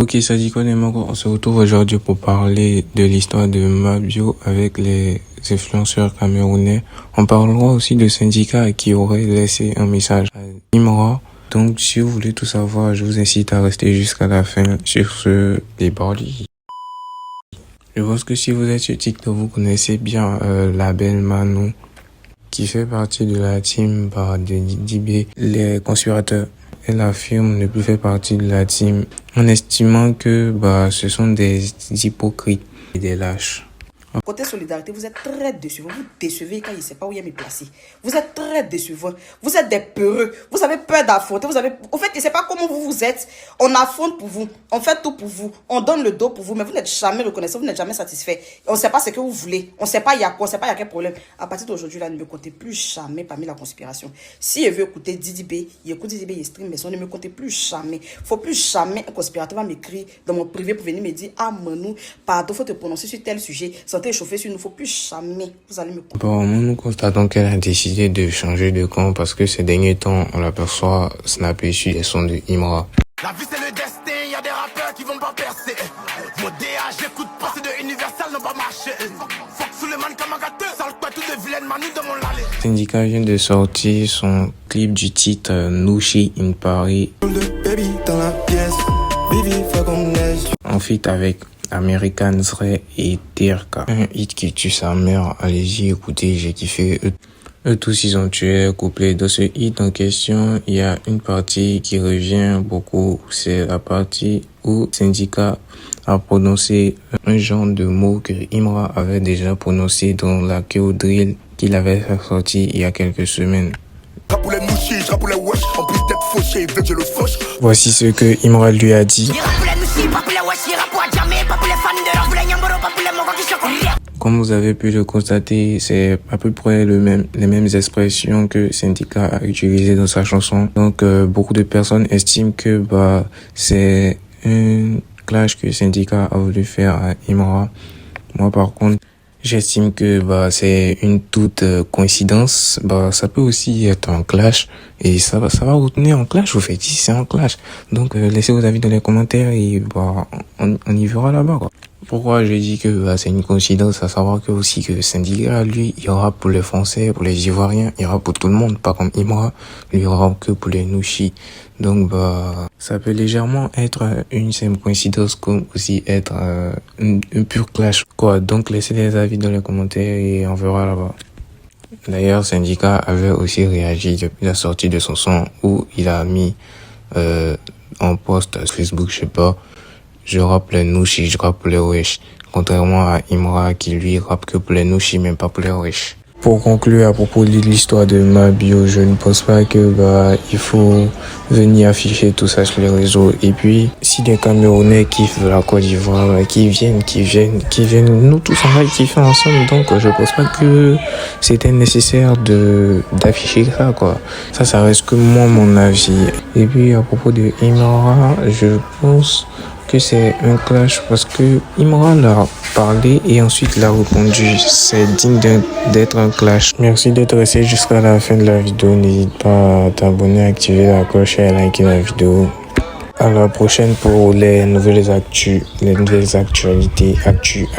Ok, ça dit quoi les Mako? On se retrouve aujourd'hui pour parler de l'histoire de Mabio avec les influenceurs camerounais. On parlera aussi de syndicats qui auraient laissé un message à Imra. Donc, si vous voulez tout savoir, je vous incite à rester jusqu'à la fin sur ce débat. Je pense que si vous êtes sur TikTok, vous connaissez bien la belle Manou qui fait partie de la team de Didi B, les conspirateurs. Elle affirme ne plus faire partie de la team en estimant que ce sont des hypocrites et des lâches. Côté solidarité, vous êtes très décevant. Vous décevez quand il ne sait pas où il est me placer. Vous êtes très décevant. Vous êtes des peureux. Vous avez peur d'affronter. En fait, il ne sait pas comment vous êtes. On affronte pour vous. On fait tout pour vous. On donne le dos pour vous. Mais vous n'êtes jamais reconnaissant. Vous n'êtes jamais satisfait. On ne sait pas ce que vous voulez. On ne sait pas il y a quoi. On ne sait pas il y a quel problème. À partir d'aujourd'hui, là, ne me comptez plus jamais parmi la conspiration. Si il veut écouter Didi B, il écoute Didi B, il stream, mais ne me comptez plus jamais. Il ne faut plus jamais un conspirateur va m'écrire dans mon privé pour venir me dire ah, Manou, pardon, il faut te prononcer sur tel sujet. Échauffé sur nous, faut plus jamais. Vous allez me couper. Bon, nous constatons qu'elle a décidé de changer de camp parce que ces derniers temps, on l'aperçoit snapper sur les sons de Imra. La vie c'est le destin, y a des rappeurs qui vont pas percer. Mon DH, j'écoute pas, c'est de Universal, n'ont pas marché. Fuck Suleiman Kamagaté, sale quoi, tout de vilaine Manu dans mon allée. Syndicat vient de sortir son clip du titre Nushi in Paris. En feat avec American Dre et Terka. Un hit qui tue sa mère. Allez-y, écoutez, j'ai kiffé. Eux tous, ils ont tué un couplet. Dans ce hit en question, il y a une partie qui revient beaucoup. C'est la partie où Syndicat a prononcé un genre de mot que Imra avait déjà prononcé dans la KO Drill qu'il avait fait sortir il y a quelques semaines. Voici ce que Imra lui a dit. Comme vous avez pu le constater, c'est à peu près les mêmes expressions que Syndicat a utilisées dans sa chanson. Donc, beaucoup de personnes estiment que c'est un clash que Syndicat a voulu faire à Imra. Moi, par contre, j'estime que c'est une toute coïncidence. Ça peut aussi être un clash et ça va retenir en clash. Vous faites si c'est un clash. Donc, laissez vos avis dans les commentaires et on y verra là-bas, quoi. Pourquoi je dis que c'est une coïncidence, à savoir que aussi que Syndicat, lui, il y aura pour les Français, pour les Ivoiriens, il y aura pour tout le monde, pas comme Imra, lui, il y aura que pour les Nushi. Donc, ça peut légèrement être une simple coïncidence comme aussi être un pur clash, quoi. Donc, laissez les avis dans les commentaires et on verra là-bas. D'ailleurs, Syndicat avait aussi réagi depuis la sortie de son son où il a mis en post Facebook, je sais pas, je rappe les Nushi, je rappe les Wesh. Contrairement à Imra qui lui rappe que pour les Nushi, même pas pour les Wesh. Pour conclure à propos de l'histoire de Mabio, je ne pense pas que il faut venir afficher tout ça sur les réseaux. Et puis, si des Camerounais kiffent la Côte d'Ivoire, qui viennent, nous tous on va kiffer ensemble. Donc, je pense pas que c'était nécessaire d'afficher ça, quoi. Ça reste que moi, mon avis. Et puis, à propos de Imra, je pense que c'est un clash parce que Imra l'a parlé et ensuite l'a répondu. C'est digne d'être un clash. Merci d'être resté jusqu'à la fin de la vidéo. N'hésite pas à t'abonner, à activer la cloche et à liker la vidéo. À la prochaine pour les nouvelles actualités. Actu.